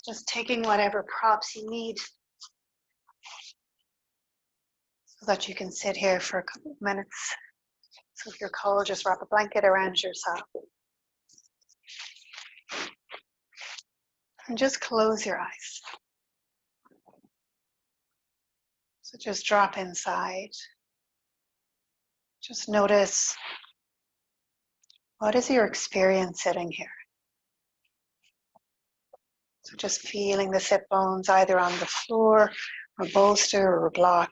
Just taking whatever props you need so that you can sit here for a couple of minutes. So if you're cold, just wrap a blanket around yourself. And just close your eyes. So just drop inside. Just notice, what is your experience sitting here? So just feeling the sit bones either on the floor, or bolster, or a block.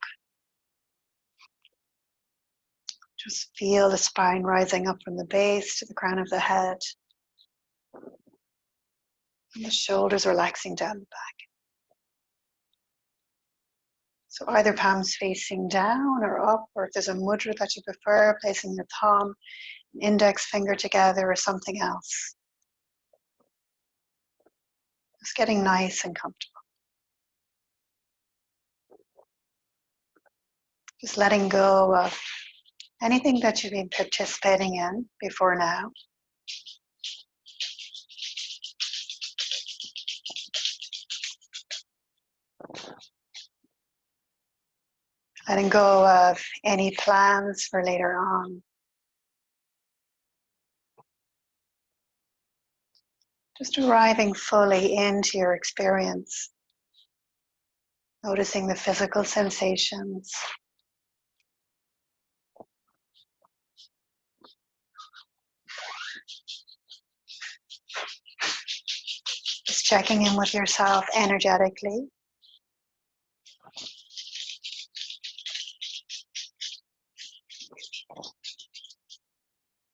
Just feel the spine rising up from the base to the crown of the head. And the shoulders relaxing down the back. So either palms facing down or up, or if there's a mudra that you prefer, placing your thumb and index finger together or something else. Just getting nice and comfortable. Just letting go of anything that you've been participating in before now. Letting go of any plans for later on. Just arriving fully into your experience. Noticing the physical sensations. Just checking in with yourself energetically.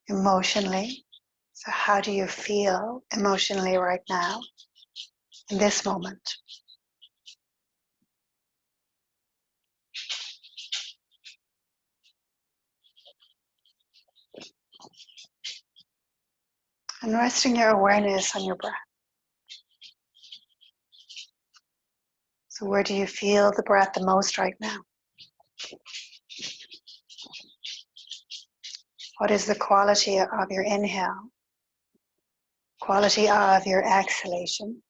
Emotionally. So how do you feel emotionally right now, in this moment? And resting your awareness on your breath. So where do you feel the breath the most right now? What is the quality of your inhale? Quality of your exhalation?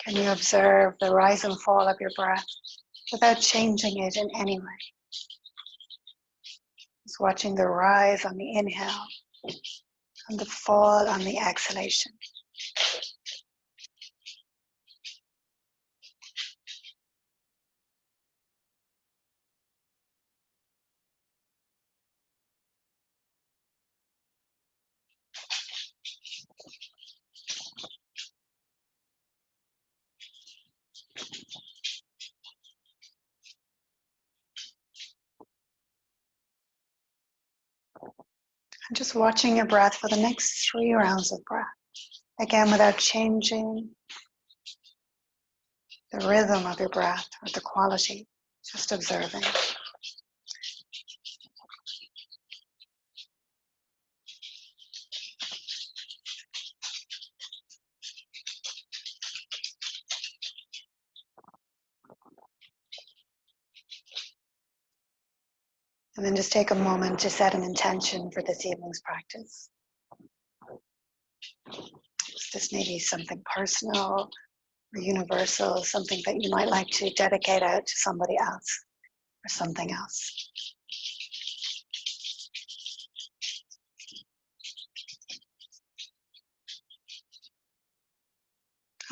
Can you observe the rise and fall of your breath without changing it in any way? Just watching the rise on the inhale and the fall on the exhalation. And just watching your breath for the next 3 rounds of breath. Again, without changing the rhythm of your breath or the quality, just observing. And then just take a moment to set an intention for this evening's practice. This may be something personal or universal, something that you might like to dedicate out to somebody else or something else.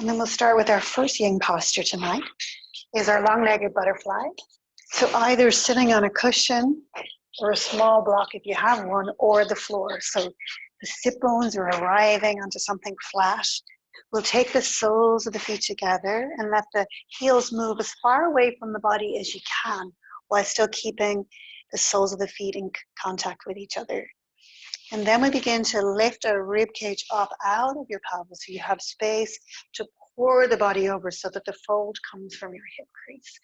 And then we'll start with our first yin posture tonight, is our long-legged butterfly. So either sitting on a cushion or a small block if you have one, or the floor. So the sit bones are arriving onto something flat. We'll take the soles of the feet together and let the heels move as far away from the body as you can, while still keeping the soles of the feet in contact with each other. And then we begin to lift our rib cage up out of your pelvis, so you have space to pour the body over so that the fold comes from your hip crease.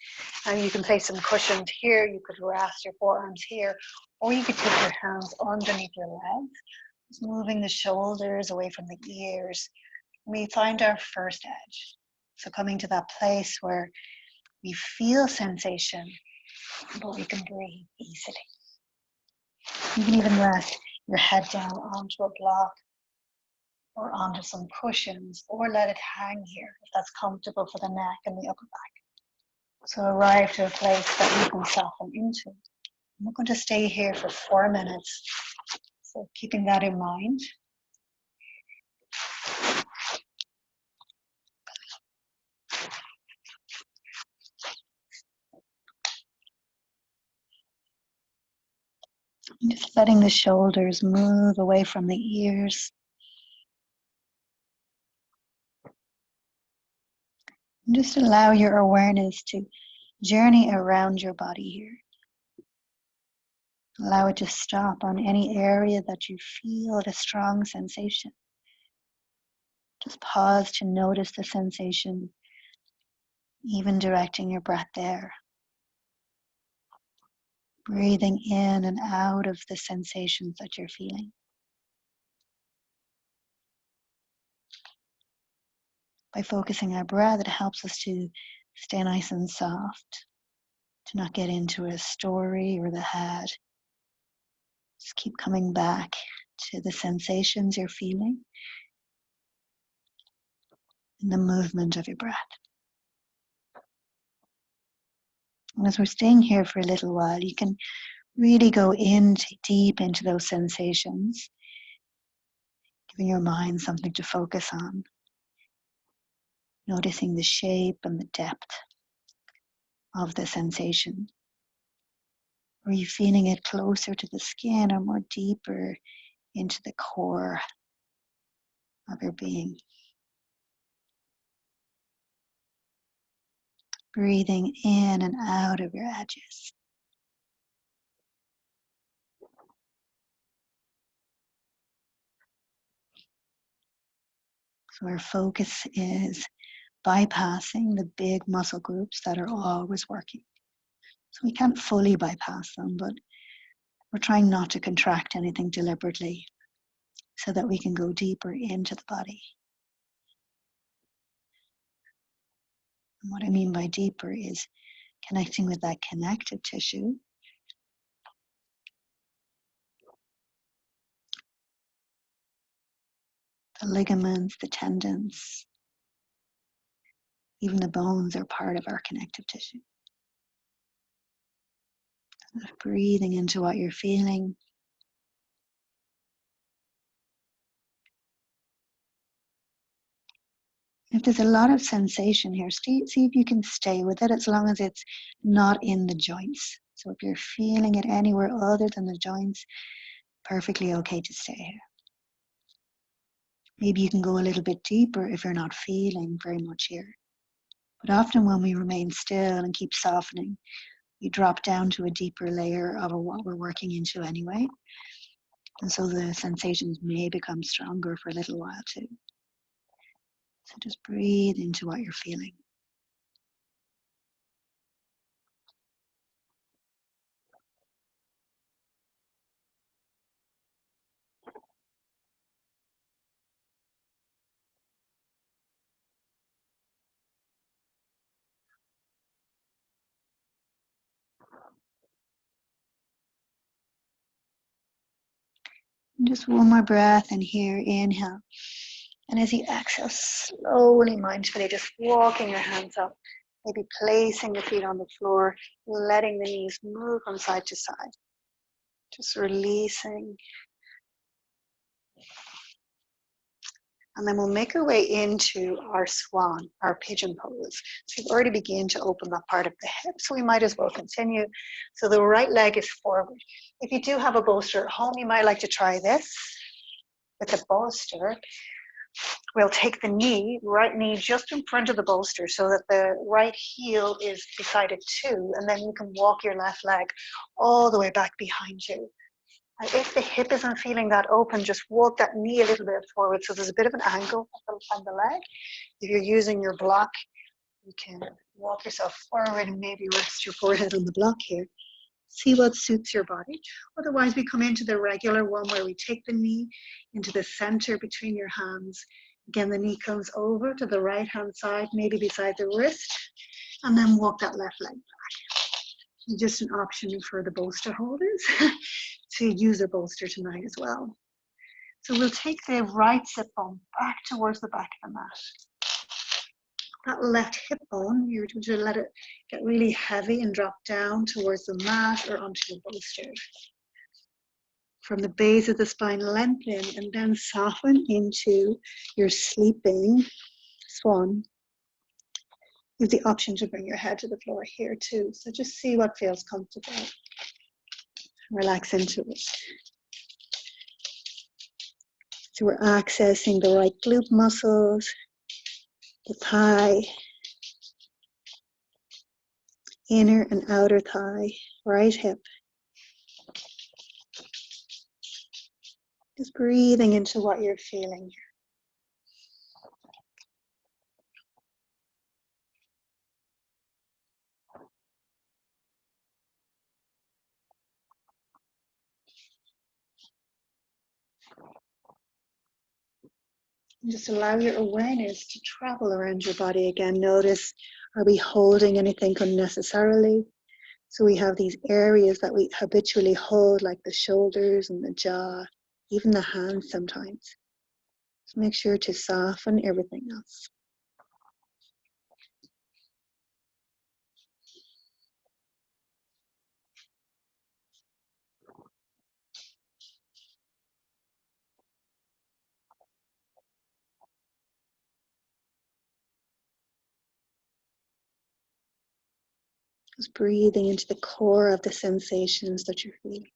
And you can place some cushions here, you could rest your forearms here, or you could take your hands underneath your legs, just moving the shoulders away from the ears. We find our first edge. So coming to that place where we feel sensation, but we can breathe easily. You can even rest your head down onto a block or onto some cushions, or let it hang here if that's comfortable for the neck and the upper back. So arrive to a place that you can soften into. I'm not going to stay here for 4 minutes, so keeping that in mind. And just letting the shoulders move away from the ears. And just allow your awareness to journey around your body here. Allow it to stop on any area that you feel a strong sensation. Just pause to notice the sensation, even directing your breath there. Breathing in and out of the sensations that you're feeling. By focusing our breath, it helps us to stay nice and soft, to not get into a story or the head. Just keep coming back to the sensations you're feeling and the movement of your breath. And as we're staying here for a little while, you can really go deep into those sensations, giving your mind something to focus on, noticing the shape and the depth of the sensation. Are you feeling it closer to the skin or more deeper into the core of your being? Breathing in and out of your edges. So our focus is bypassing the big muscle groups that are always working. So we can't fully bypass them, but we're trying not to contract anything deliberately so that we can go deeper into the body. And what I mean by deeper is connecting with that connective tissue, the ligaments, the tendons, even the bones are part of our connective tissue. Breathing into what you're feeling. If there's a lot of sensation here, see if you can stay with it as long as it's not in the joints. So if you're feeling it anywhere other than the joints, perfectly okay to stay here. Maybe you can go a little bit deeper if you're not feeling very much here. But often when we remain still and keep softening, we drop down to a deeper layer of what we're working into anyway. And so the sensations may become stronger for a little while too. So just breathe into what you're feeling. And just one more breath in here, inhale. And as you exhale, slowly, mindfully, just walking your hands up, maybe placing the feet on the floor, letting the knees move from side to side. Just releasing. And then we'll make our way into our swan, our pigeon pose. So we've already begun to open that part of the hip, so we might as well continue. So the right leg is forward. If you do have a bolster at home, you might like to try this. With a bolster, we'll take the knee, right knee just in front of the bolster so that the right heel is beside it too, and then you can walk your left leg all the way back behind you. And if the hip isn't feeling that open, just walk that knee a little bit forward so there's a bit of an angle on the leg. If you're using your block, you can walk yourself forward and maybe rest your forehead on the block here. See what suits your body. Otherwise, we come into the regular one where we take the knee into the center between your hands. Again, the knee comes over to the right-hand side, maybe beside the wrist, and then walk that left leg back. Just an option for the bolster holders to use a bolster tonight as well. So we'll take the right sit bone back towards the back of the mat. That left hip bone, you're going to let it get really heavy and drop down towards the mat or onto your bolster. From the base of the spine, lengthen and then soften into your sleeping swan. You have the option to bring your head to the floor here too. So just see what feels comfortable. Relax into it. So we're accessing the right glute muscles, the thigh, inner and outer thigh, right hip. Just breathing into what you're feeling. And just allow your awareness to travel around your body again. Notice, are we holding anything unnecessarily? So we have these areas that we habitually hold, like the shoulders and the jaw, even the hands sometimes. So make sure to soften everything else. Just breathing into the core of the sensations that you're feeling.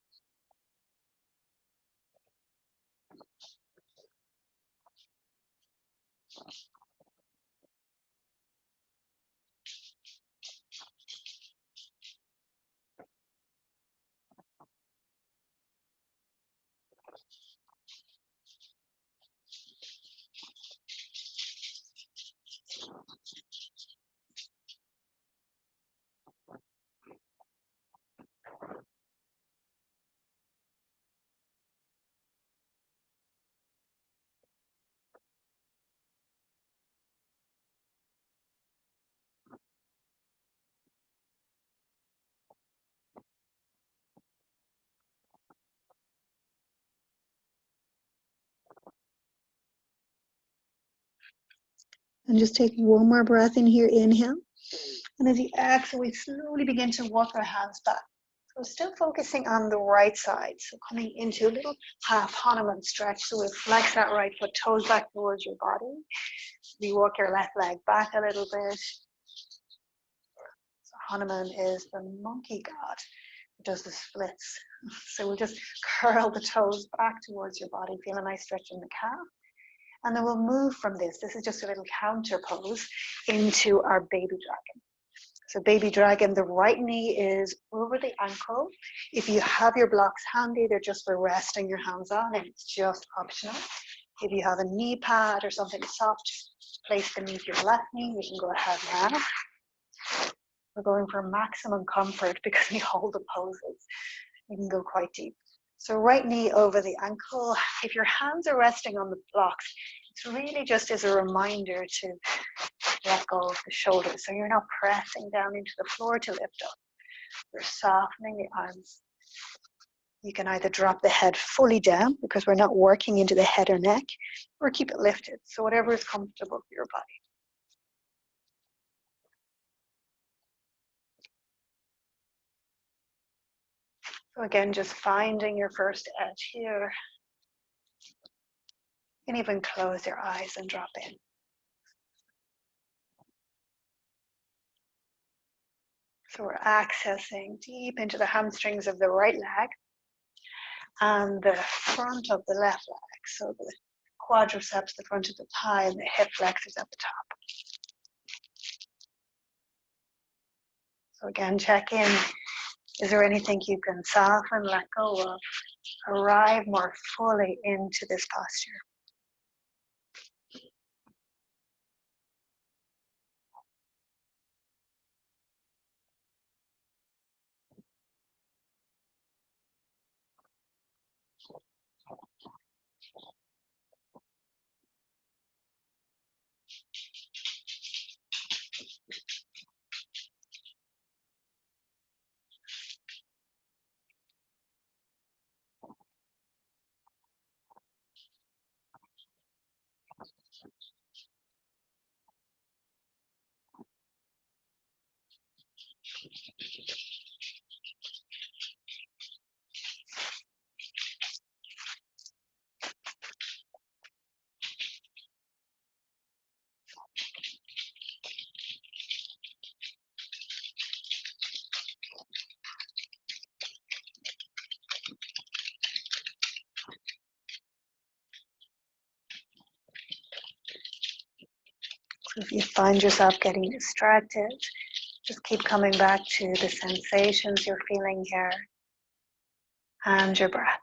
And just take one more breath in here, inhale. And as you exhale, we slowly begin to walk our hands back. So still focusing on the right side. So coming into a little half Hanuman stretch. So we'll flex that right foot, toes back towards your body. We walk your left leg back a little bit. So Hanuman is the monkey god who does the splits. So we'll just curl the toes back towards your body. Feel a nice stretch in the calf. And then we'll move from this. This is just a little counter pose into our baby dragon. So baby dragon, the right knee is over the ankle. If you have your blocks handy, they're just for resting your hands on, and it's just optional. If you have a knee pad or something soft placed beneath your left knee, you can go ahead now. We're going for maximum comfort because we hold the poses. You can go quite deep. So right knee over the ankle. If your hands are resting on the blocks, it's really just as a reminder to let go of the shoulders. So you're not pressing down into the floor to lift up. You're softening the arms. You can either drop the head fully down because we're not working into the head or neck, or keep it lifted. So whatever is comfortable for your body. So again, just finding your first edge here. You can even close your eyes and drop in. So we're accessing deep into the hamstrings of the right leg and the front of the left leg. So the quadriceps, the front of the thigh, and the hip flexors at the top. So again, check in. Is there anything you can soften, let go of, arrive more fully into this posture? If you find yourself getting distracted, just keep coming back to the sensations you're feeling here and your breath.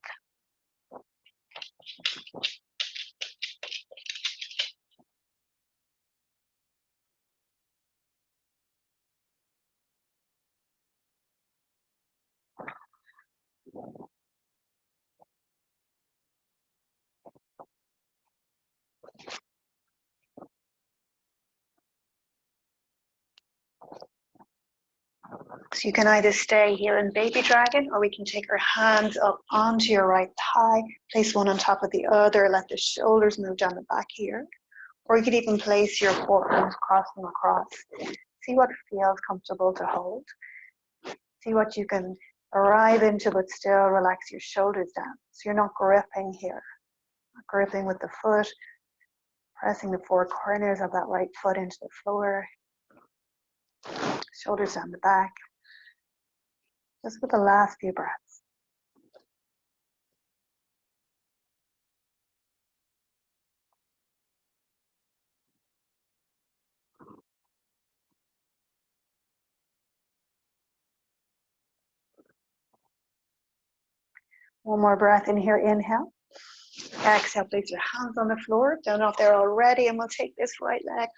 So you can either stay here in baby dragon, or we can take our hands up onto your right thigh, place one on top of the other, let the shoulders move down the back here. Or you could even place your forearms, cross them across. See what feels comfortable to hold. See what you can arrive into, but still relax your shoulders down. So you're not gripping here, not gripping with the foot, pressing the four corners of that right foot into the floor, shoulders down the back. Just with the last few breaths. One more breath in here, inhale. Exhale, place your hands on the floor. Don't know if they're all ready, and we'll take this right leg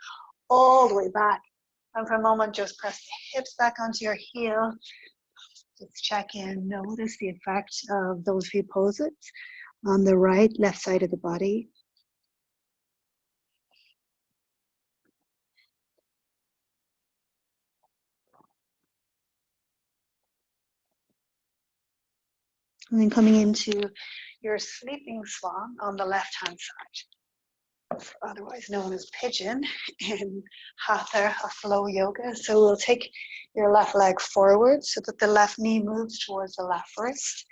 all the way back. And for a moment, just press the hips back onto your heel. Just check in, notice the effect of those few poses on the right, left side of the body. And then coming into your sleeping swan on the left-hand side, otherwise known as pigeon in Hatha or flow yoga. So we'll take your left leg forward so that the left knee moves towards the left wrist.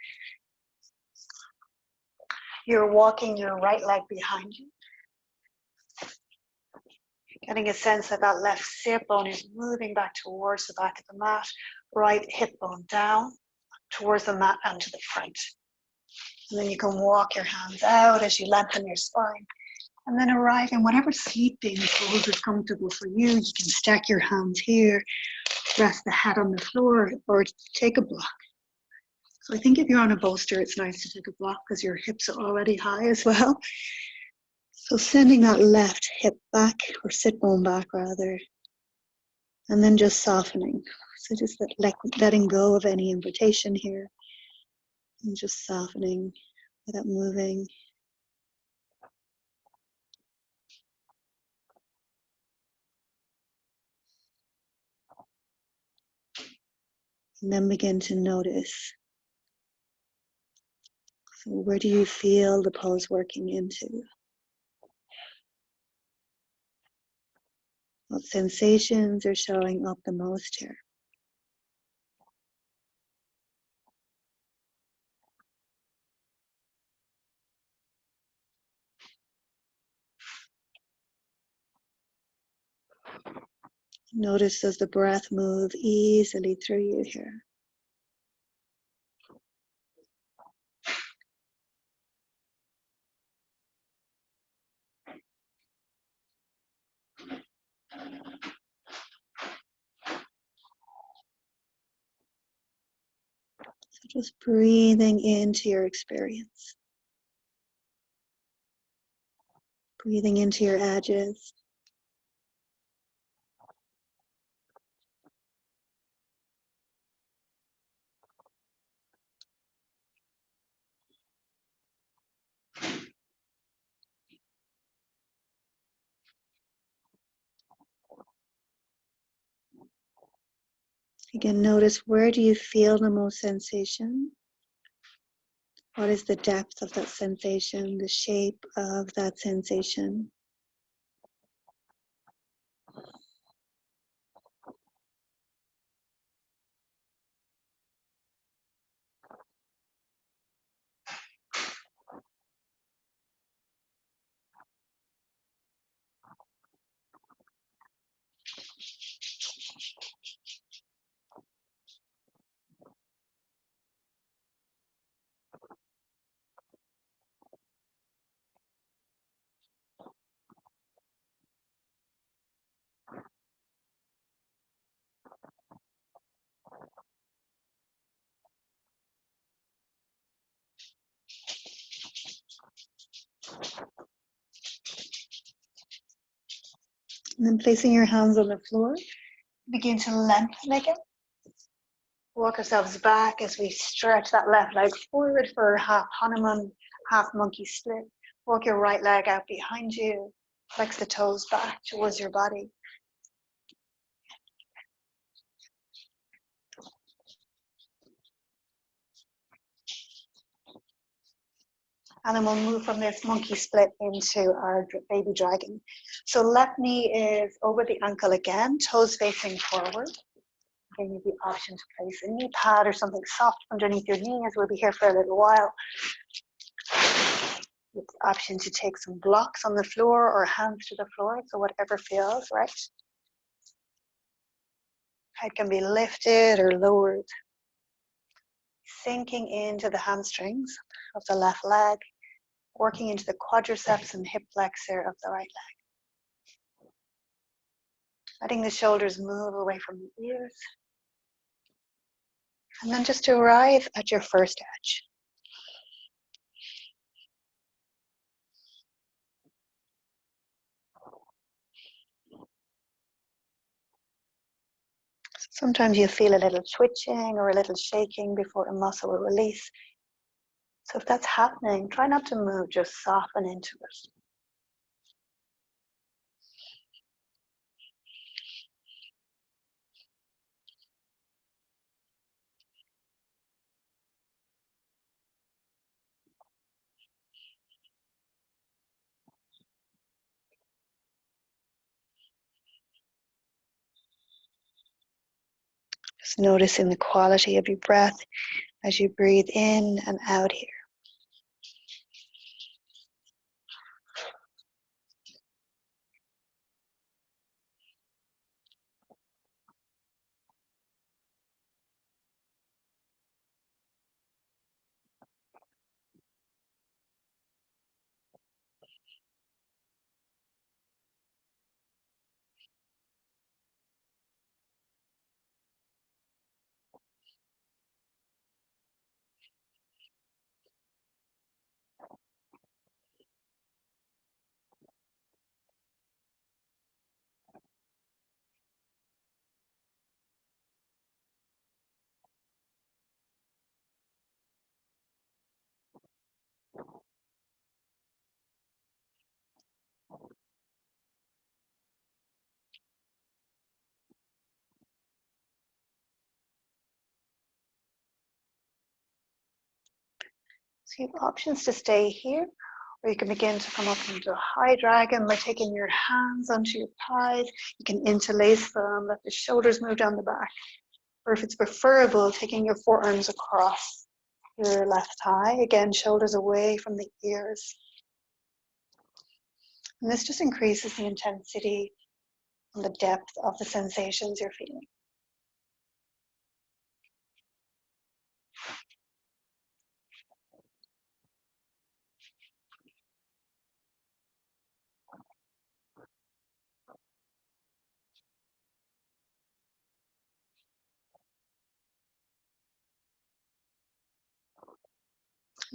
You're walking your right leg behind you. Getting a sense that that left sit bone is moving back towards the back of the mat, right hip bone down towards the mat and to the front. And then you can walk your hands out as you lengthen your spine. And then arrive in whatever sleeping pose is comfortable for you. You can stack your hands here, rest the head on the floor, or take a block. So I think if you're on a bolster, it's nice to take a block because your hips are already high as well. So sending that left hip back, or sit bone back rather, and then just softening. So just letting go of any invitation here, and just softening without moving. And then begin to notice. So where do you feel the pose working into? What sensations are showing up the most here? Notice as the breath moves easily through you here. So just breathing into your experience. Breathing into your edges. Again, notice, where do you feel the most sensation? What is the depth of that sensation, the shape of that sensation? And then placing your hands on the floor, begin to lengthen again. Walk ourselves back as we stretch that left leg forward for half Hanuman, half monkey split. Walk your right leg out behind you. Flex the toes back towards your body. And then we'll move from this monkey split into our baby dragon. So left knee is over the ankle again, toes facing forward. Giving you the option to place a knee pad or something soft underneath your knee, as we'll be here for a little while. With the option to take some blocks on the floor or hands to the floor, so whatever feels right. Head can be lifted or lowered. Sinking into the hamstrings of the left leg, working into the quadriceps and hip flexor of the right leg. Letting the shoulders move away from the ears. And then just to arrive at your first edge. Sometimes you feel a little twitching or a little shaking before a muscle will release. So if that's happening, try not to move, just soften into it. Just noticing the quality of your breath as you breathe in and out here. So you have options to stay here, or you can begin to come up into a high dragon by taking your hands onto your thighs. You can interlace them, let the shoulders move down the back. Or if it's preferable, taking your forearms across your left thigh. Again, shoulders away from the ears. And this just increases the intensity and the depth of the sensations you're feeling.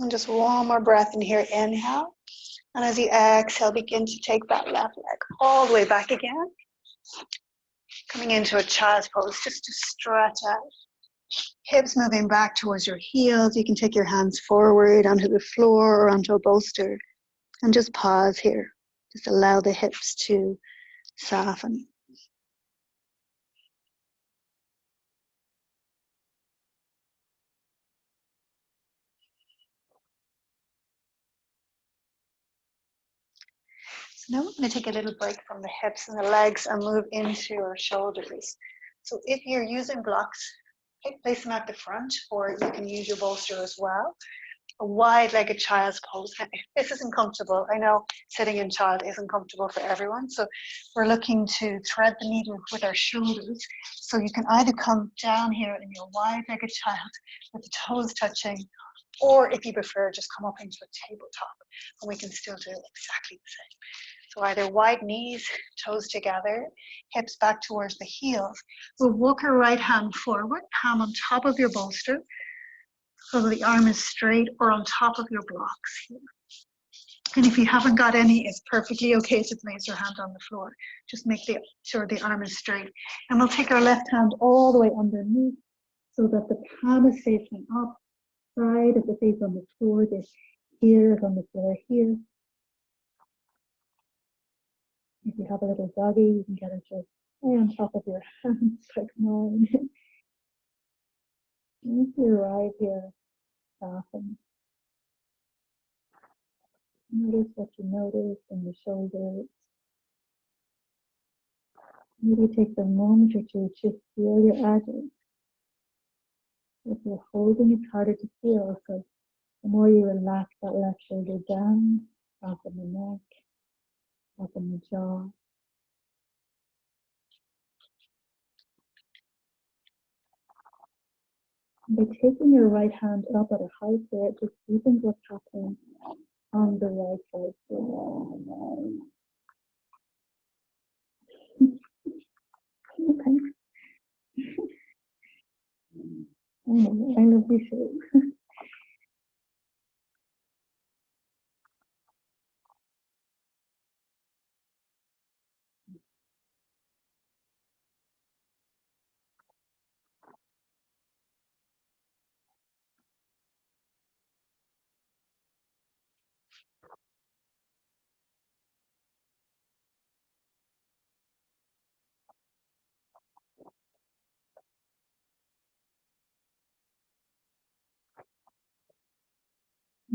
And just one more breath in here, inhale. And as you exhale, begin to take that left leg all the way back again. Coming into a child's pose, just to stretch out. Hips moving back towards your heels. You can take your hands forward onto the floor or onto a bolster. And just pause here. Just allow the hips to soften. So now we're going to take a little break from the hips and the legs and move into our shoulders. So if you're using blocks, place them at the front, or you can use your bolster as well. A wide-legged child's pose. If this isn't comfortable, I know sitting in child isn't comfortable for everyone, so we're looking to thread the needle with our shoulders. So you can either come down here in your wide-legged child with the toes touching, or if you prefer, just come up into a tabletop, and we can still do exactly the same. So either wide knees, toes together, hips back towards the heels. We'll walk our right hand forward, palm on top of your bolster, so the arm is straight or on top of your blocks here. And if you haven't got any, it's perfectly okay to place your hand on the floor. Just make sure the arm is straight. And we'll take our left hand all the way underneath so that the palm is facing up, side of the face on the floor, the heel is on the floor here. If you have a little doggy, you can get it just on top of your hands like mine. If you're right here, soften. Notice what you notice in the shoulders. Maybe take a moment or two to feel your edges. If you're holding, it's harder to feel, so the more you relax that left shoulder down, soften the neck, soften the jaw. And by taking your right hand up at a height there, it just deepens what's happening on the right side. Okay. I love you too.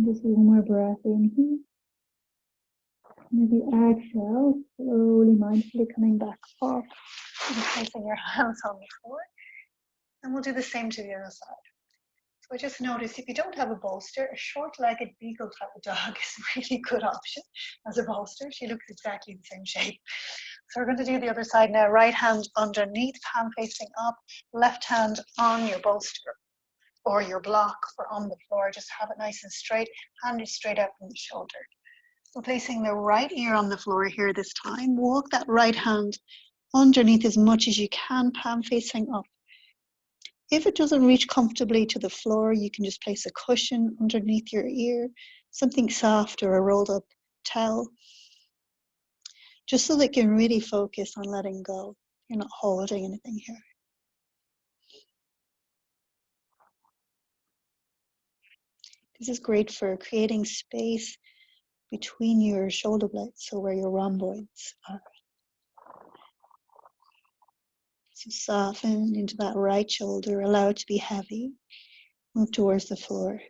Just one more breath in here. Maybe exhale, slowly, mindfully coming back up and placing your hands on the floor. And we'll do the same to the other side. So I just noticed if you don't have a bolster, a short-legged beagle type of dog is a really good option as a bolster. She looks exactly the same shape. So we're going to do the other side now. Right hand underneath, palm facing up, left hand on your bolster or your block or on the floor. Just have it nice and straight. Hand is straight out from the shoulder. So placing the right ear on the floor here this time. Walk that right hand underneath as much as you can, palm facing up. If it doesn't reach comfortably to the floor, you can just place a cushion underneath your ear, something soft or a rolled up towel, just so they can really focus on letting go. You're not holding anything here. This is great for creating space between your shoulder blades, so where your rhomboids are. So soften into that right shoulder, allow it to be heavy. Move towards the floor.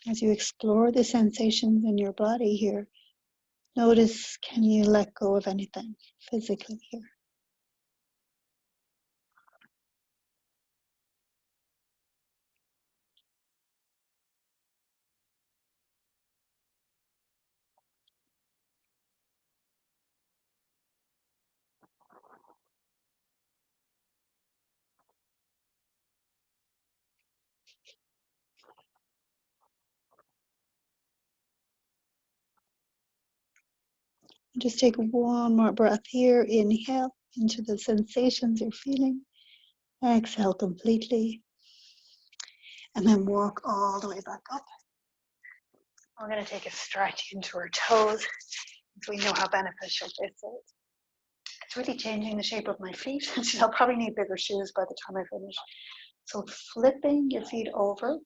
As you explore the sensations in your body here, notice, can you let go of anything physically here? Just take one more breath here. Inhale into the sensations you're feeling. Exhale completely. And then walk all the way back up. We're going to take a stretch into our toes, so we know how beneficial this is. It's really changing the shape of my feet. I'll probably need bigger shoes by the time I finish. So flipping your feet over,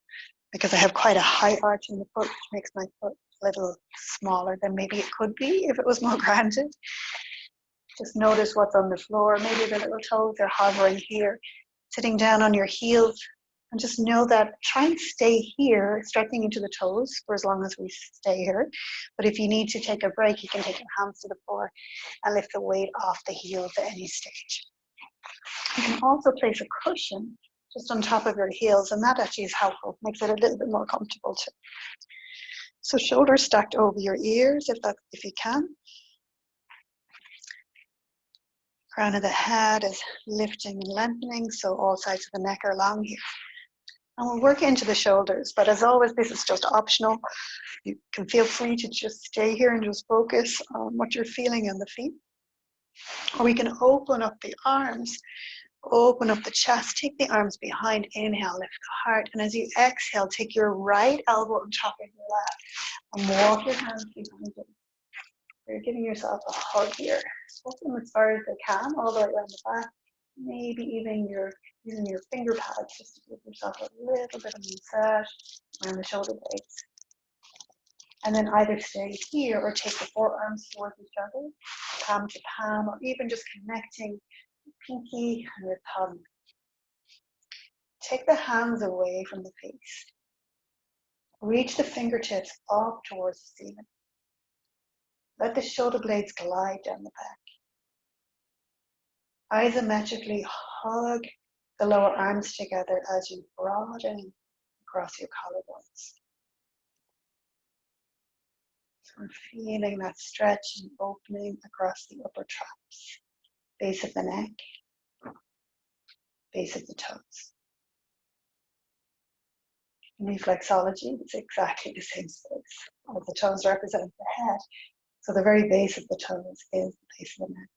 because I have quite a high arch in the foot, which makes my foot a little smaller than maybe it could be if it was more grounded. Just notice what's on the floor. Maybe the little toes are hovering here. Sitting down on your heels, and just know that try and stay here, stretching into the toes for as long as we stay here. But if you need to take a break, you can take your hands to the floor and lift the weight off the heels at any stage. You can also place a cushion just on top of your heels, and that actually is helpful, makes it a little bit more comfortable too. So shoulders stacked over your ears if you can. Crown of the head is lifting and lengthening, so all sides of the neck are long here. And we'll work into the shoulders, but as always, this is just optional. You can feel free to just stay here and just focus on what you're feeling in the feet. Or we can open up the arms, open up the chest, take the arms behind, inhale, lift the heart. And as you exhale, take your right elbow on top of your left and walk your hands behind you. You're giving yourself a hug here. Open them as far as they can, all the way around the back. Maybe even using your finger pads just to give yourself a little bit of massage around the shoulder blades. And then either stay here or take the forearms towards each other, palm to palm, or even just connecting the pinky and the thumb. Take the hands away from the face. Reach the fingertips up towards the ceiling. Let the shoulder blades glide down the back. Isometrically hug the lower arms together as you broaden across your collarbones. So we're feeling that stretch and opening across the upper traps, base of the neck, base of the toes. In reflexology, it's exactly the same space. All the toes represent the head, so the very base of the toes is the base of the neck.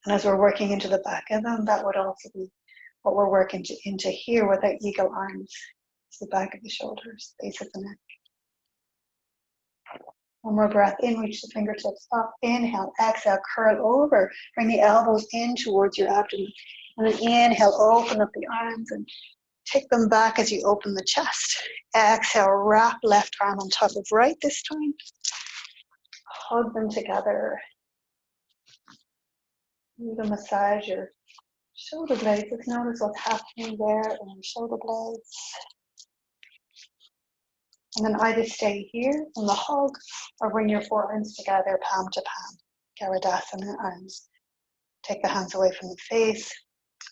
And as we're working into the back of them, that would also be what we're working into here with our eagle arms. It's the back of the shoulders, base of the neck. One more breath in, reach the fingertips up, inhale, exhale, curl over, bring the elbows in towards your abdomen. And then inhale, open up the arms and take them back as you open the chest. Exhale, wrap left arm on top of right this time. Hug them together. You can massage your shoulder blades. Let's notice what's happening there in your shoulder blades. And then either stay here in the hug or bring your forearms together, palm to palm. Garadasana arms. Take the hands away from the face.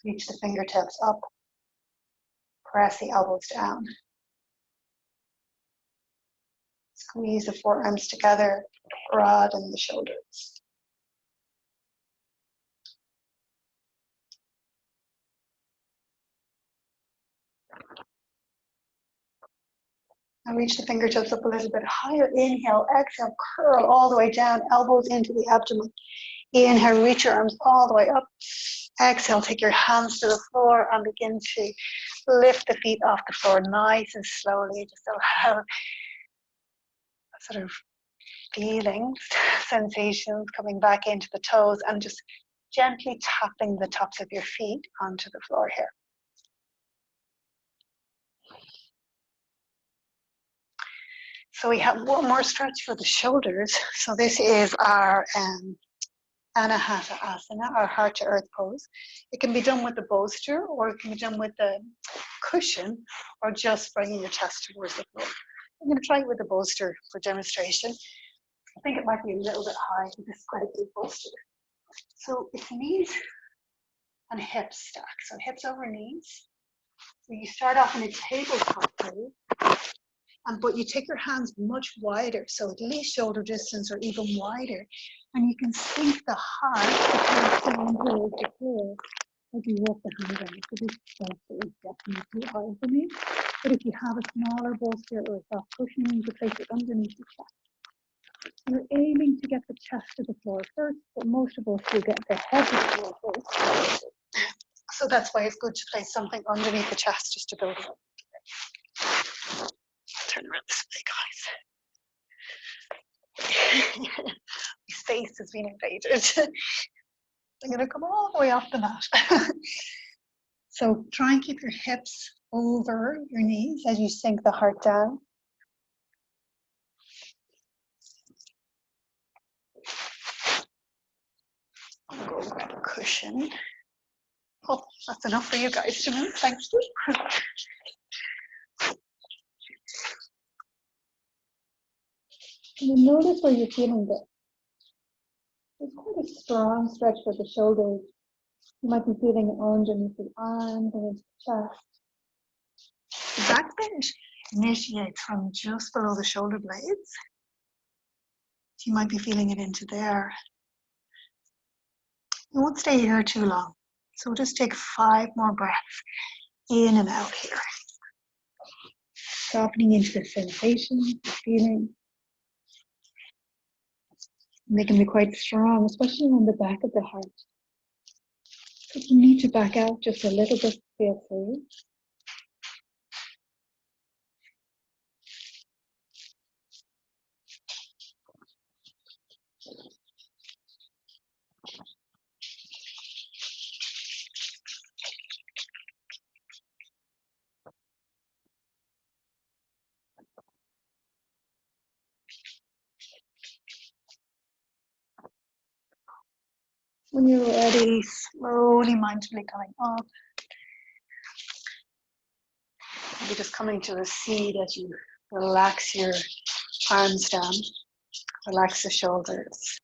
Reach the fingertips up. Press the elbows down. Squeeze the forearms together. Broaden the shoulders. Now reach the fingertips up a little bit higher. Inhale, exhale, curl all the way down, elbows into the abdomen. Inhale, reach your arms all the way up. Exhale, take your hands to the floor and begin to lift the feet off the floor nice and slowly. Just allow sort of feelings, sensations coming back into the toes and just gently tapping the tops of your feet onto the floor here. So we have one more stretch for the shoulders. So this is our Anahata Asana, our heart to earth pose. It can be done with the bolster or it can be done with the cushion or just bringing your chest towards the floor. I'm going to try it with the bolster for demonstration. I think it might be a little bit high. This is quite a big bolster. So it's knees and hips stack. So hips over knees. So you start off in a tabletop pose. But you take your hands much wider, so at least shoulder distance or even wider, and you can sink the heart down towards the floor as you walk the hands down. So this bolster is definitely high for me. But if you have a smaller bolster or a soft cushion, you can place it underneath the chest. You're aiming to get the chest to the floor first, but most of us will get the head to the floor first. So that's why it's good to place something underneath the chest just to build it up. Turn around this way, guys. My space has been invaded. I'm going to come all the way off the mat. So try and keep your hips over your knees as you sink the heart down. I'll go grab a cushion. Oh, that's enough for you guys to move. Thanks. And then notice where you're feeling this. It's quite a strong stretch for the shoulders. You might be feeling it underneath the arms and into the chest. The back bend initiates from just below the shoulder blades. So you might be feeling it into there. You won't stay here too long. So we'll just take 5 more breaths in and out here. Softening into the sensation, the feeling. They can be quite strong, especially on the back of the heart. If you need to back out just a little bit, feel free. When you're ready, slowly, mindfully coming up. Maybe just coming to a seat as you relax your arms down, relax the shoulders.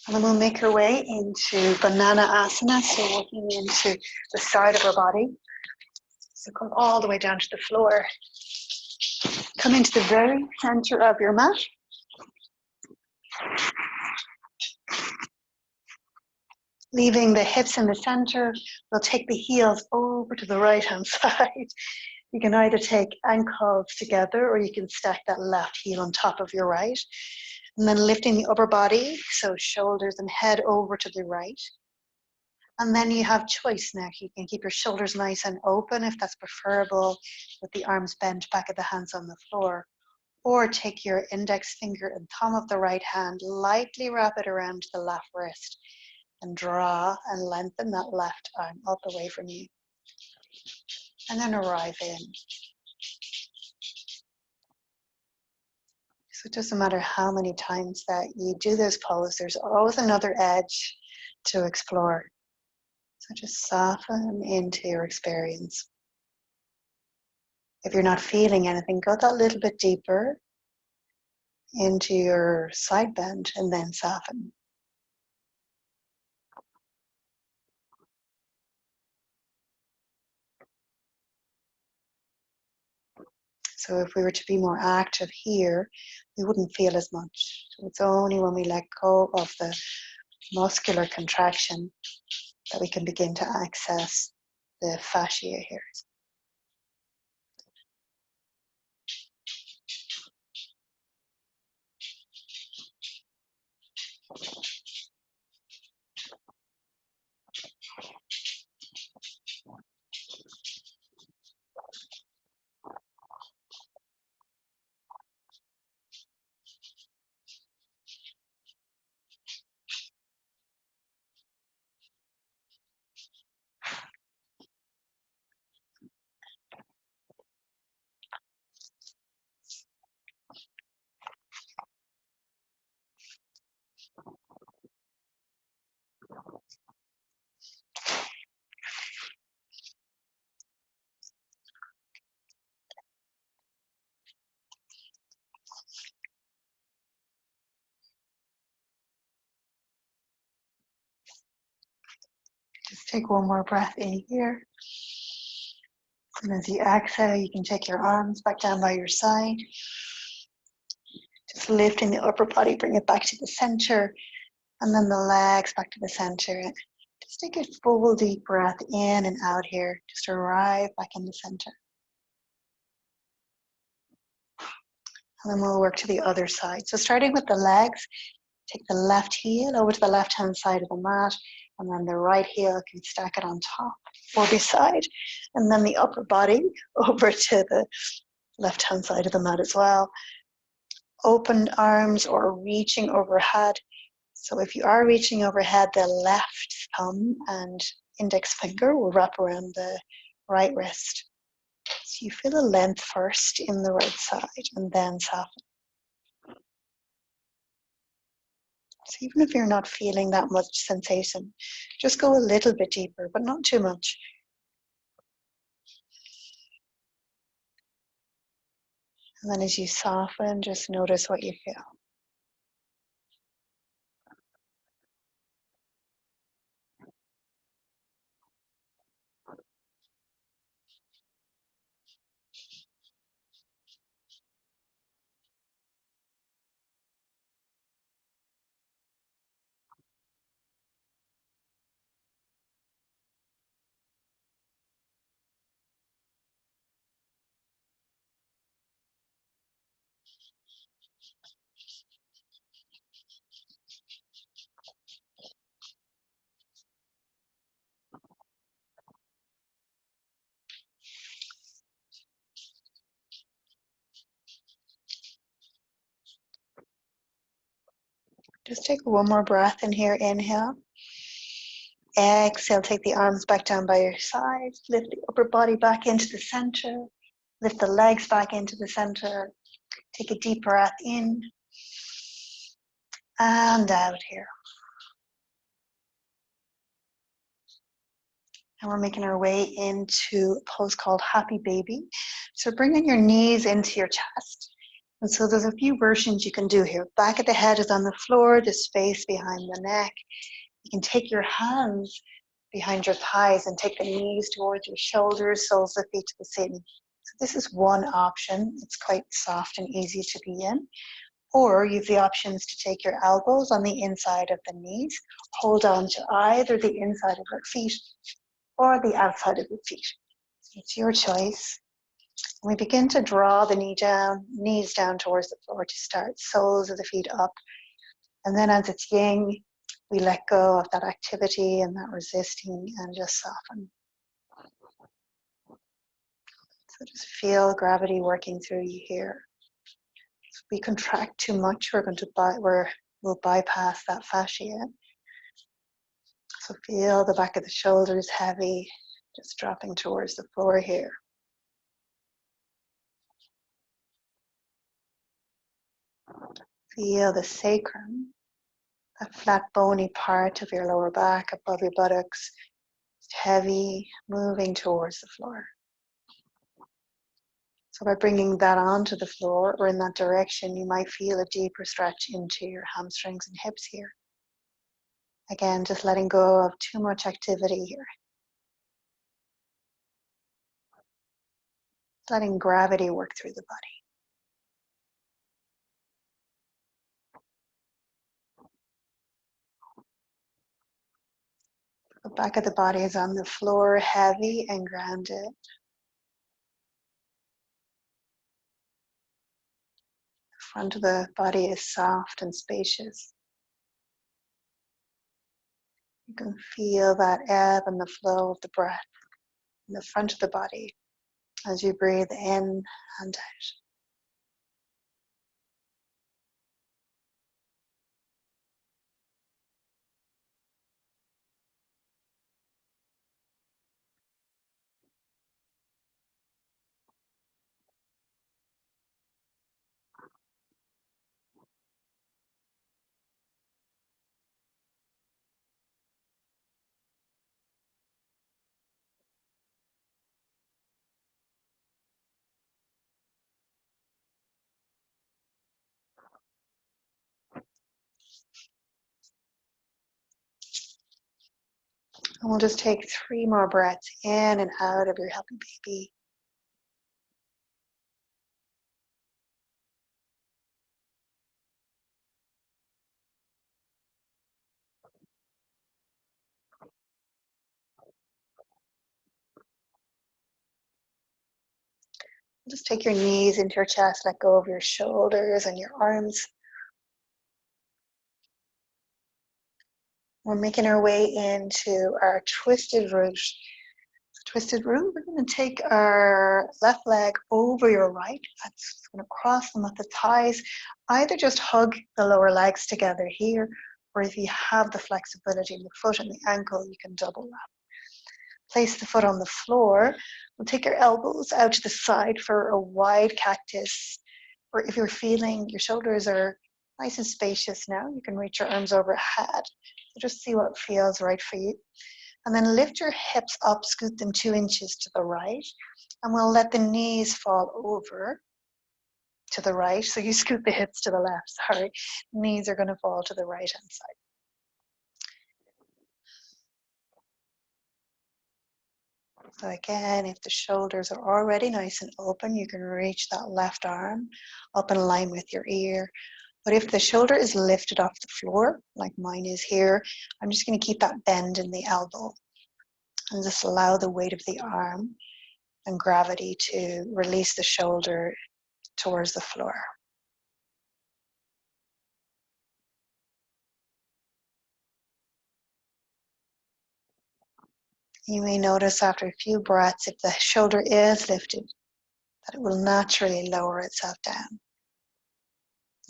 And then we'll make our way into banana asana, so walking into the side of our body. So come all the way down to the floor. Come into the very center of your mat. Leaving the hips in the center, we'll take the heels over to the right-hand side. You can either take ankles together or you can stack that left heel on top of your right. And then lifting the upper body, so shoulders and head over to the right. And then you have choice now. You can keep your shoulders nice and open if that's preferable, with the arms bent, back of the hands on the floor. Or take your index finger and thumb of the right hand, lightly wrap it around the left wrist and draw and lengthen that left arm up away from you. And then arrive in. So it doesn't matter how many times that you do this pose, there's always another edge to explore. So just soften into your experience. If you're not feeling anything, go that little bit deeper into your side bend and then soften. So if we were to be more active here, we wouldn't feel as much. So it's only when we let go of the muscular contraction that we can begin to access the fascia here. Just take one more breath in here. And as you exhale, you can take your arms back down by your side. Just lifting the upper body, bring it back to the center. And then the legs back to the center. Just take a full deep breath in and out here. Just arrive back in the center. And then we'll work to the other side. So starting with the legs, take the left heel over to the left-hand side of the mat. And then the right heel can stack it on top or beside. And then the upper body over to the left-hand side of the mat as well. Opened arms or reaching overhead. So if you are reaching overhead, the left thumb and index finger will wrap around the right wrist. So you feel a length first in the right side and then soften. So even if you're not feeling that much sensation, just go a little bit deeper, but not too much. And then as you soften, just notice what you feel. Just take one more breath in here. Inhale. Exhale, take the arms back down by your sides. Lift the upper body back into the center. Lift the legs back into the center. Take a deep breath in and out here. And we're making our way into a pose called Happy Baby. So bringing your knees into your chest. And so there's a few versions you can do here. Back of the head is on the floor, the space behind the neck. You can take your hands behind your thighs and take the knees towards your shoulders, soles of feet to the ceiling. So this is one option. It's quite soft and easy to be in. Or you have the options to take your elbows on the inside of the knees, hold on to either the inside of your feet or the outside of your feet. It's your choice. We begin to draw the knees down towards the floor to start, soles of the feet up. And then as it's yin, we let go of that activity and that resisting and just soften. So just feel gravity working through you here. If we contract too much, we'll bypass that fascia. So feel the back of the shoulders heavy, just dropping towards the floor here. Feel the sacrum, that flat bony part of your lower back above your buttocks, heavy, moving towards the floor. So by bringing that onto the floor or in that direction, you might feel a deeper stretch into your hamstrings and hips here. Again, just letting go of too much activity here. Letting gravity work through the body. The back of the body is on the floor, heavy and grounded. The front of the body is soft and spacious. You can feel that ebb and the flow of the breath in the front of the body as you breathe in and out. And we'll just take 3 more breaths in and out of your happy baby. Just take your knees into your chest, let go of your shoulders and your arms. We're making our way into our twisted root. Twisted root, we're going to take our left leg over your right. That's going to cross them at the thighs. Either just hug the lower legs together here, or if you have the flexibility in the foot and the ankle, you can double wrap. Place the foot on the floor. We'll take your elbows out to the side for a wide cactus. Or if you're feeling your shoulders are nice and spacious now, you can reach your arms overhead. So just see what feels right for you. And then lift your hips up, scoot them 2 inches to the right. And we'll let the knees fall over to the right. So you scoot the hips to the left, sorry. Knees are going to fall to the right hand side. So again, if the shoulders are already nice and open, you can reach that left arm up in line with your ear. But if the shoulder is lifted off the floor, like mine is here, I'm just going to keep that bend in the elbow and just allow the weight of the arm and gravity to release the shoulder towards the floor. You may notice after a few breaths, if the shoulder is lifted, that it will naturally lower itself down.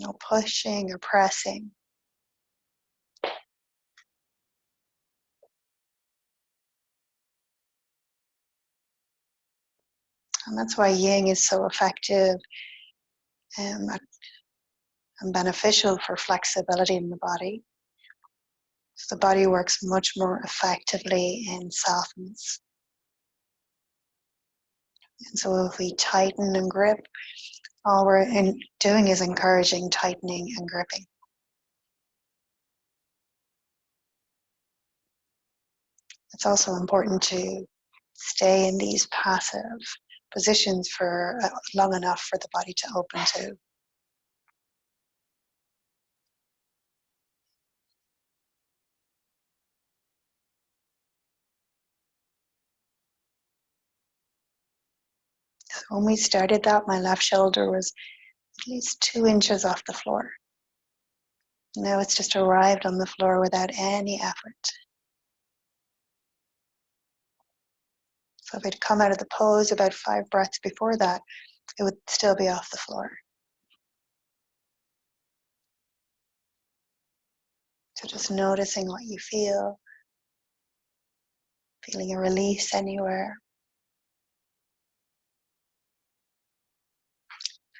No pushing or pressing. And that's why Yin is so effective and beneficial for flexibility in the body. So the body works much more effectively in softness. And so if we tighten and grip, all we're doing is encouraging tightening and gripping. It's also important to stay in these passive positions for long enough for the body to open to. So when we started that, my left shoulder was at least 2 inches off the floor. Now it's just arrived on the floor without any effort. So if it'd come out of the pose about 5 breaths before that, it would still be off the floor. So just noticing what you feel, feeling a release anywhere,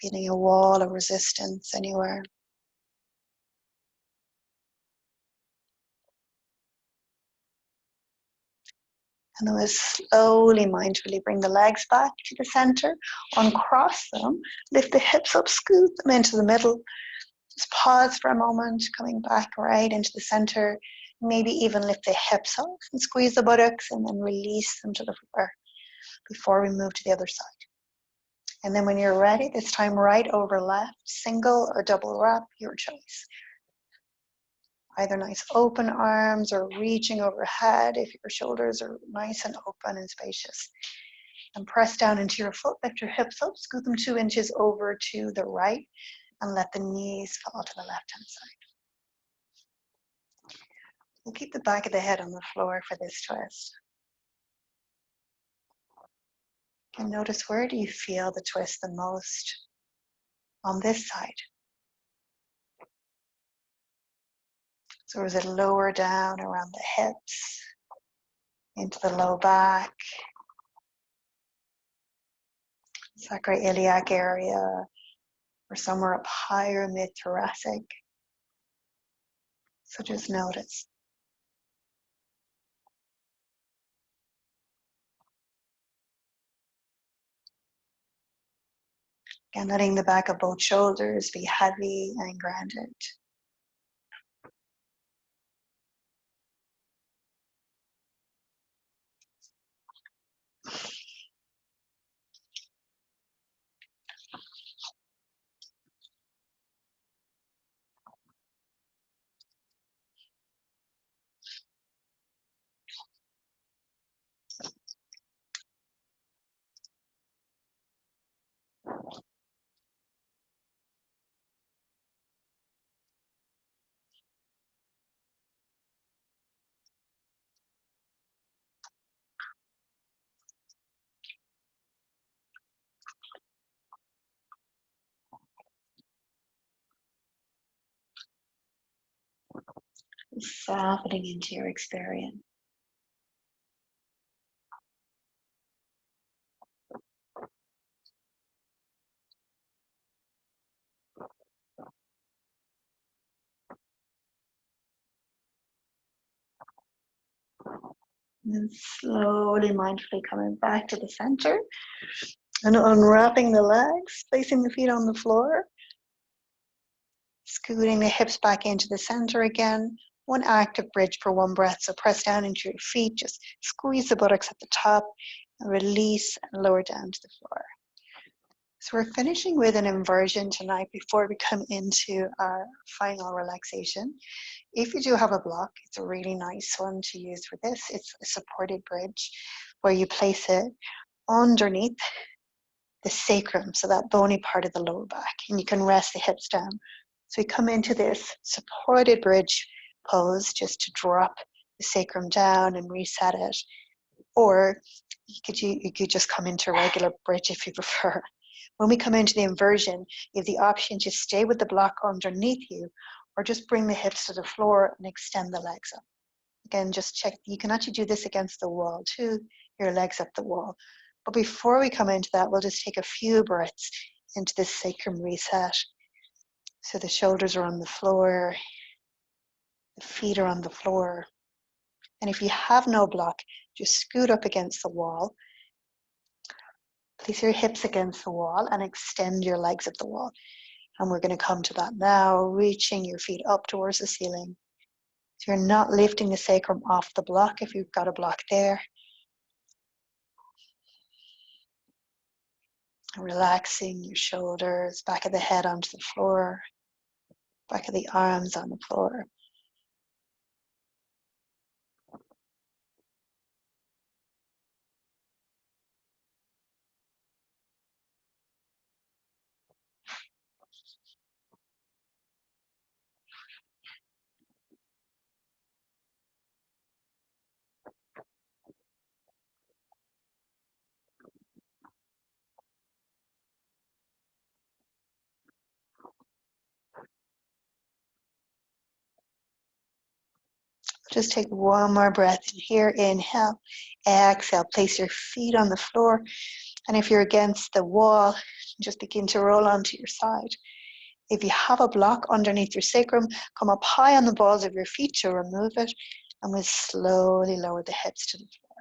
feeling a wall of resistance anywhere. And then we'll slowly, mindfully bring the legs back to the center, uncross them, lift the hips up, scoot them into the middle. Just pause for a moment, coming back right into the center. Maybe even lift the hips up and squeeze the buttocks and then release them to the floor before we move to the other side. And then when you're ready, this time right over left, single or double wrap, your choice. Either nice open arms or reaching overhead if your shoulders are nice and open and spacious. And press down into your foot, lift your hips up, scoot them 2 inches over to the right, and let the knees fall to the left-hand side. We'll keep the back of the head on the floor for this twist. And notice, where do you feel the twist the most on this side? So is it lower down around the hips, into the low back, sacroiliac area, or somewhere up higher, mid-thoracic? So just notice. Again, letting the back of both shoulders be heavy and grounded. Softening into your experience. And then slowly, mindfully coming back to the center and unwrapping the legs, placing the feet on the floor, scooting the hips back into the center again. One active bridge for 1 breath. So press down into your feet, just squeeze the buttocks at the top and release and lower down to the floor. So we're finishing with an inversion tonight before we come into our final relaxation. If you do have a block, it's a really nice one to use for this. It's a supported bridge where you place it underneath the sacrum, so that bony part of the lower back, and you can rest the hips down. So we come into this supported bridge pose just to drop the sacrum down and reset it. Or you could just come into regular bridge if you prefer. When we come into the inversion, you have the option to stay with the block underneath you, or just bring the hips to the floor and extend the legs up. Again, just check. You can actually do this against the wall too, your legs up the wall. But before we come into that, we'll just take a few breaths into this sacrum reset. So the shoulders are on the floor, the feet are on the floor. And if you have no block, just scoot up against the wall. Place your hips against the wall and extend your legs at the wall. And we're going to come to that now, reaching your feet up towards the ceiling. So you're not lifting the sacrum off the block if you've got a block there. Relaxing your shoulders, back of the head onto the floor, back of the arms on the floor. Just take one more breath in here. Inhale, exhale. Place your feet on the floor. And if you're against the wall, just begin to roll onto your side. If you have a block underneath your sacrum, come up high on the balls of your feet to remove it. And we'll slowly lower the hips to the floor.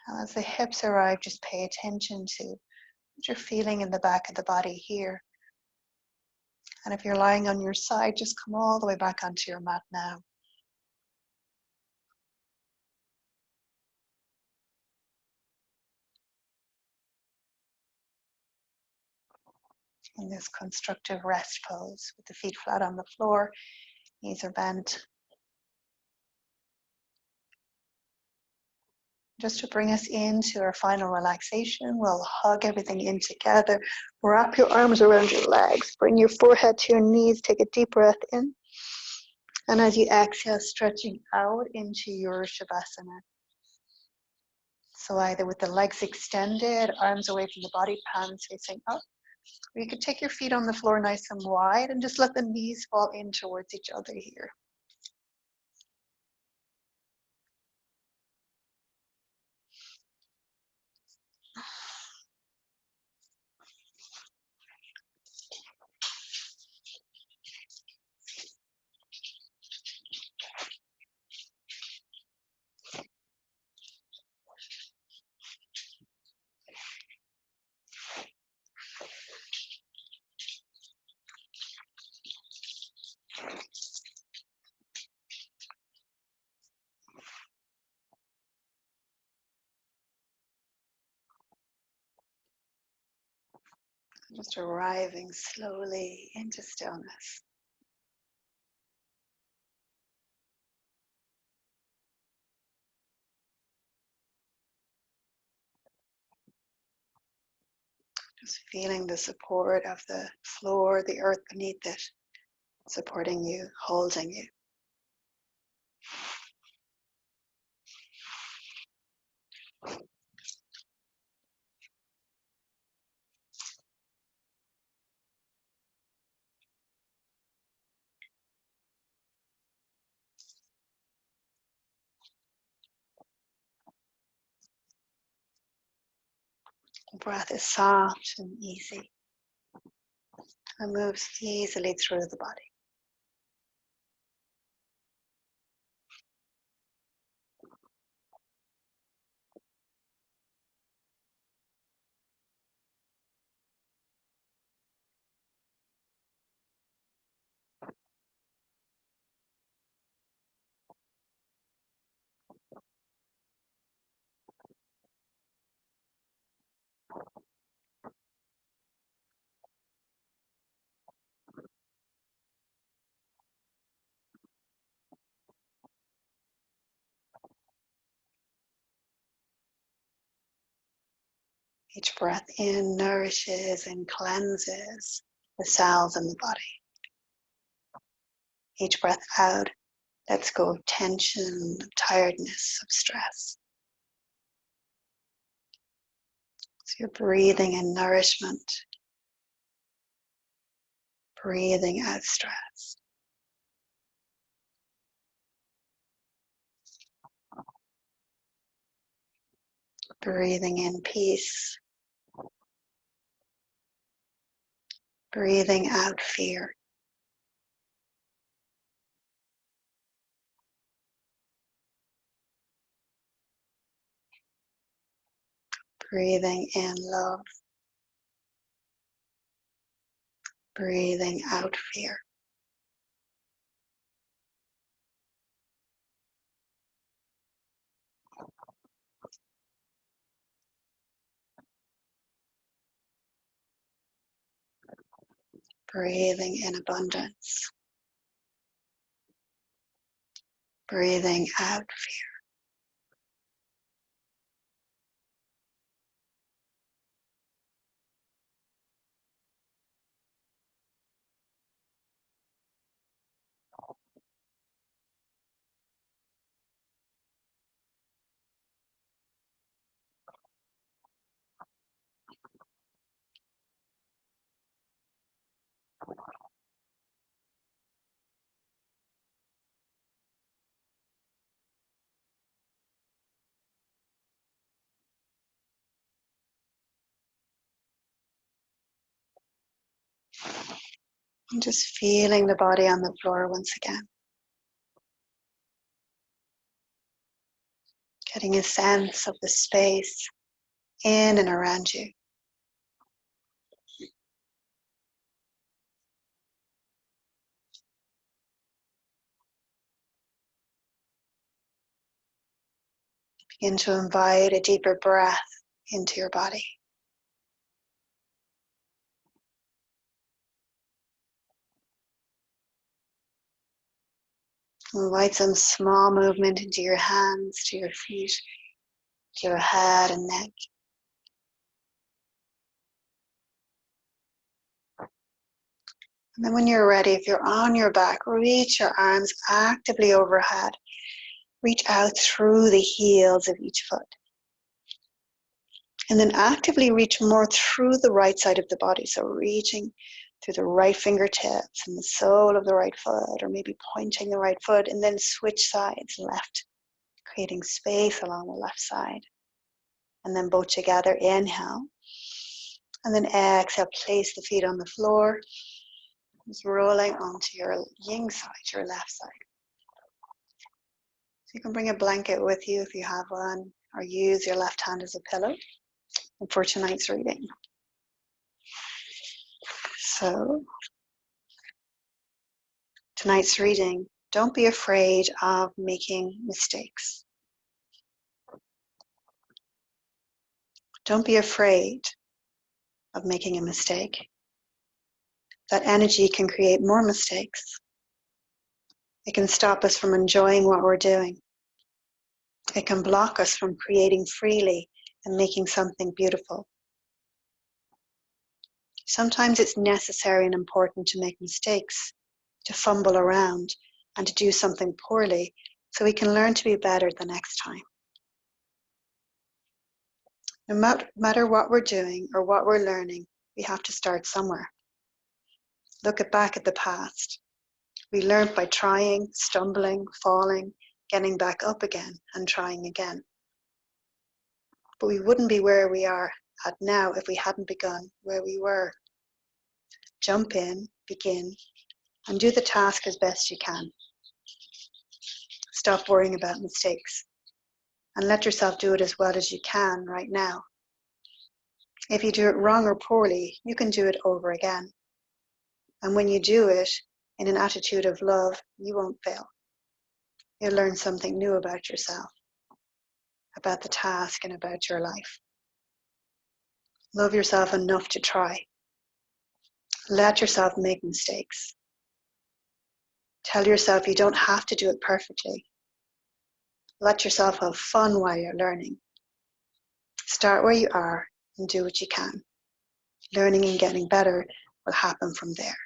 And as the hips arrive, just pay attention to what you're feeling in the back of the body here. And if you're lying on your side, just come all the way back onto your mat now. In this constructive rest pose with the feet flat on the floor, knees are bent. Just to bring us into our final relaxation, we'll hug everything in together. Wrap your arms around your legs. Bring your forehead to your knees. Take a deep breath in. And as you exhale, stretching out into your Shavasana. So either with the legs extended, arms away from the body, palms facing up. Or you could take your feet on the floor nice and wide and just let the knees fall in towards each other here. Just arriving slowly into stillness. Just feeling the support of the floor, the earth beneath it, supporting you, holding you. The breath is soft and easy and moves easily through the body. Each breath in nourishes and cleanses the cells in the body. Each breath out lets go of tension, of tiredness, of stress. So you're breathing in nourishment, breathing out stress. Breathing in peace. Breathing out fear. Breathing in love. Breathing out fear. Breathing in abundance. Breathing out fear. And just feeling the body on the floor once again. Getting a sense of the space in and around you. Begin to invite a deeper breath into your body. Invite some small movement into your hands, to your feet, to your head and neck. And then when you're ready, if you're on your back, reach your arms actively overhead. Reach out through the heels of each foot. And then actively reach more through the right side of the body. So reaching through the right fingertips and the sole of the right foot, or maybe pointing the right foot, and then switch sides, left, creating space along the left side. And then both together, inhale. And then exhale, place the feet on the floor. Just rolling onto your yin side, your left side. So you can bring a blanket with you if you have one, or use your left hand as a pillow for tonight's reading. So, tonight's reading, don't be afraid of making mistakes. Don't be afraid of making a mistake. That energy can create more mistakes. It can stop us from enjoying what we're doing. It can block us from creating freely and making something beautiful. Sometimes it's necessary and important to make mistakes, to fumble around, and to do something poorly so we can learn to be better the next time. No matter what we're doing or what we're learning, we have to start somewhere. Look back at the past. We learned by trying, stumbling, falling, getting back up again, and trying again. But we wouldn't be where we are at now if we hadn't begun where we were. Jump in, begin, and do the task as best you can. Stop worrying about mistakes, and let yourself do it as well as you can right now. If you do it wrong or poorly, you can do it over again. And when you do it in an attitude of love, you won't fail. You'll learn something new about yourself, about the task, and about your life. Love yourself enough to try. Let yourself make mistakes. Tell yourself you don't have to do it perfectly. Let yourself have fun while you're learning. Start where you are and do what you can. Learning and getting better will happen from there.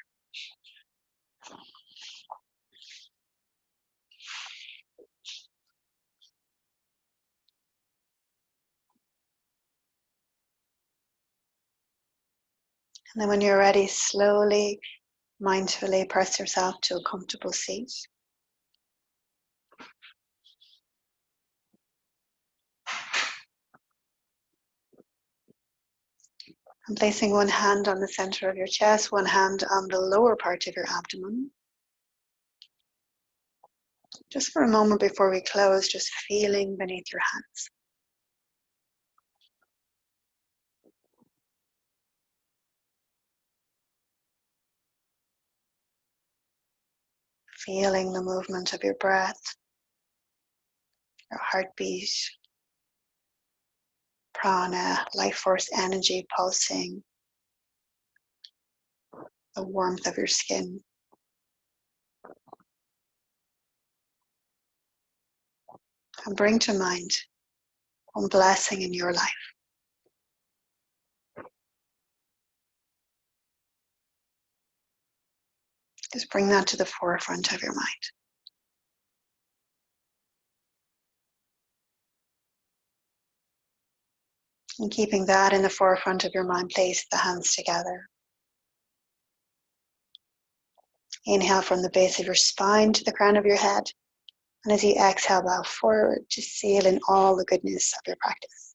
And then when you're ready, slowly, mindfully press yourself to a comfortable seat. And placing one hand on the center of your chest, one hand on the lower part of your abdomen. Just for a moment before we close, just feeling beneath your hands. Feeling the movement of your breath, your heartbeat, prana, life force energy pulsing, the warmth of your skin. And bring to mind one blessing in your life. Just bring that to the forefront of your mind. And keeping that in the forefront of your mind, place the hands together. Inhale from the base of your spine to the crown of your head. And as you exhale, bow forward to seal in all the goodness of your practice.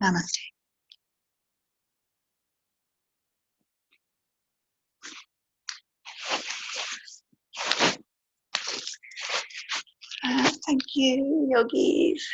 Namaste. Thank you, yogis.